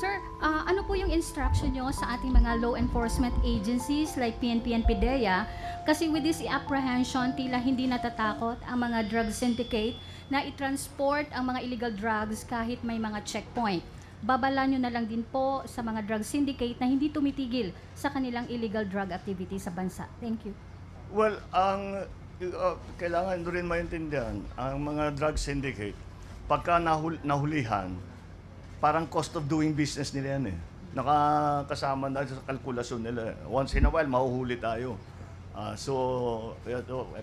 Sir, ano po yung instruction nyo sa ating mga law enforcement agencies like PNP and PDEA? Kasi with this apprehension, tila hindi natatakot ang mga drug syndicate na i-transport ang mga illegal drugs kahit may mga checkpoint. Babala nyo na lang din po sa mga drug syndicate na hindi tumitigil sa kanilang illegal drug activity sa bansa. Thank you. Well, kailangan rin maintindihan, ang mga drug syndicate, pagka nahulihan, parang cost of doing business nila yan eh. Nakakasama na sa kalkulasyon nila. Once in a while, mahuhuli tayo.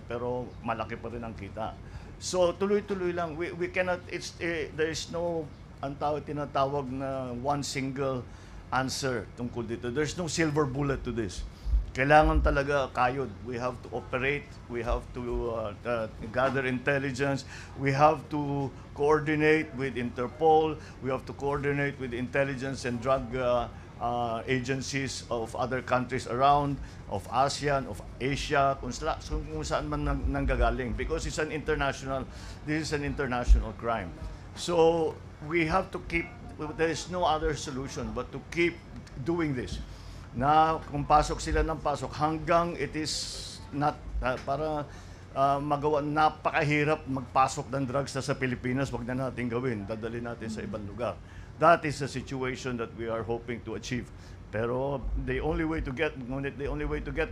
Pero malaki pa rin ang kita. So, tuloy-tuloy lang. We cannot, there is no, tinatawag na one single answer tungkol dito. There's no silver bullet to this. Kailangan talaga kayod. We have to operate. We have to gather intelligence. We have to coordinate with Interpol. We have to coordinate with intelligence and drug agencies of other countries around, of ASEAN, of Asia, kung saan man nanggagaling. Because this is an international crime. So we have to keep, there is no other solution but to keep doing this. Na kung pasok sila ng pasok hanggang it is not para magawa, napakahirap magpasok ng drugs sa Pilipinas, wag na natin gawin, dadali natin sa ibang lugar. That is the situation that we are hoping to achieve. Pero the only way to get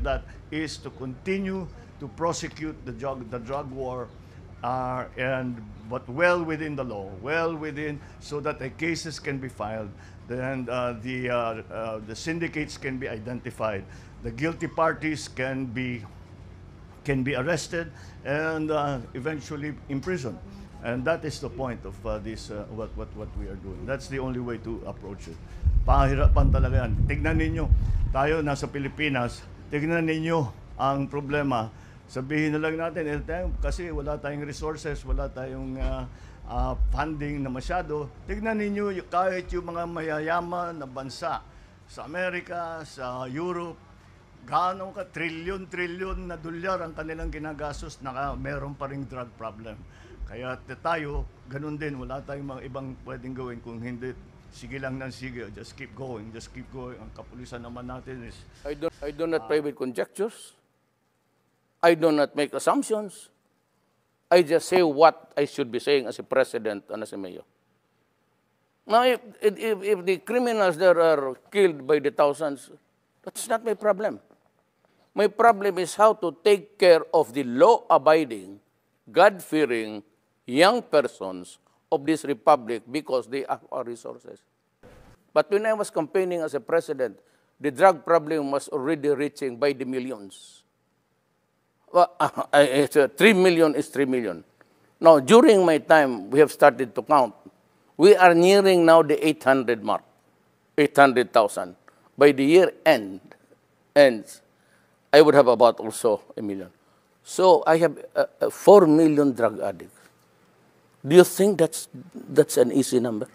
that is to continue to prosecute the drug war but well within the law, so that the cases can be filed. Then the syndicates can be identified, the guilty parties can be arrested and eventually imprisoned. And that is the point of this what we are doing. That's the only way to approach it. Pahirapan talaga yan. Tignan ninyo, tayo nasa Pilipinas, tignan ninyo ang problema. Sabihin na lang natin, kasi wala tayong resources, wala tayong funding na masyado. Tignan ninyo, kahit yung mga mayayaman na bansa sa Amerika, sa Europe, gaano ka trilyon na dolyar ang kanilang ginagastos na meron pa ring drug problem. Kaya tayo, ganun din, wala tayong mga ibang pwedeng gawin kung hindi sige lang ng sige, just keep going. Ang kapulisan naman natin is... I do not play with conjectures. I do not make assumptions. I just say what I should be saying as a president and as a mayor. Now, if the criminals there are killed by the thousands, that's not my problem. My problem is how to take care of the law-abiding, God-fearing young persons of this republic because they have our resources. But when I was campaigning as a president, the drug problem was already reaching by the millions. 3 million is 3 million. Now, during my time, we have started to count. We are nearing now the 800 mark, 800,000. By the year ends, I would have about also 1 million. So I have 4 million drug addicts. Do you think that's an easy number?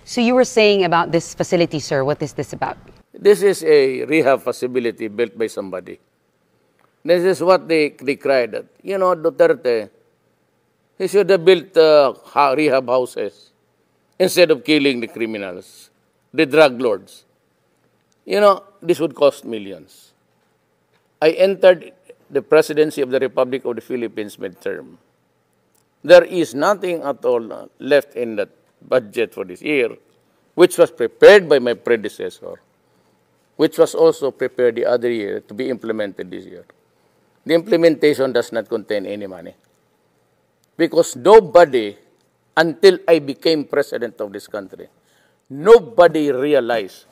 So you were saying about this facility, sir. What is this about? This is a rehab facility built by somebody. This is what they cried at. You know, Duterte, he should have built rehab houses instead of killing the criminals, the drug lords. You know, this would cost millions. I entered the presidency of the Republic of the Philippines midterm. There is nothing at all left in that budget for this year, which was prepared by my predecessor, which was also prepared the other year to be implemented this year. The implementation does not contain any money. Because nobody, until I became president of this country, nobody realized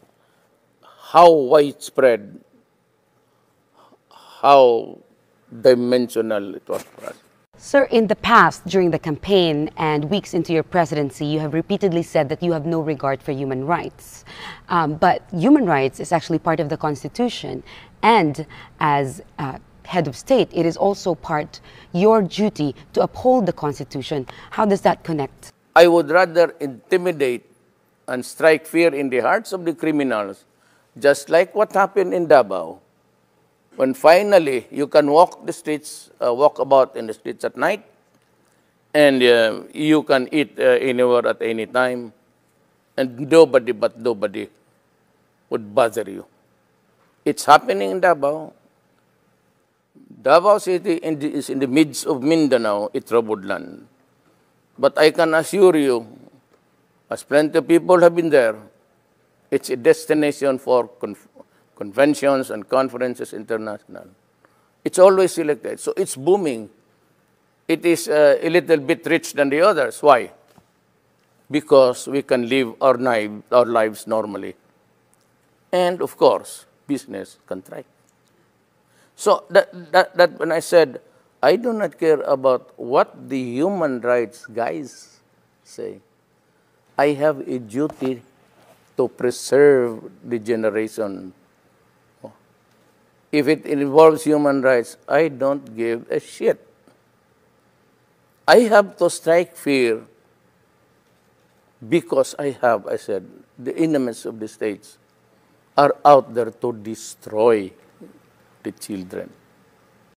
how widespread, how dimensional it was for us. Sir, in the past, during the campaign and weeks into your presidency, you have repeatedly said that you have no regard for human rights. But human rights is actually part of the Constitution. And as head of state, it is also your duty to uphold the Constitution. How does that connect? I would rather intimidate and strike fear in the hearts of the criminals, just like what happened in Davao. When finally you can walk about in the streets at night, and you can eat anywhere at any time, and nobody would bother you. It's happening in Davao. Davao City is in the midst of Mindanao, it's troubled land. But I can assure you, as plenty of people have been there, it's a destination for conventions and conferences international. It's always selected, so it's booming. It is a little bit rich than the others. Why? Because we can live our lives normally. And of course, business can thrive. So that when I said, I do not care about what the human rights guys say. I have a duty to preserve the generation. If it involves human rights, I don't give a shit. I have to strike fear because I said, the enemies of the states are out there to destroy the children.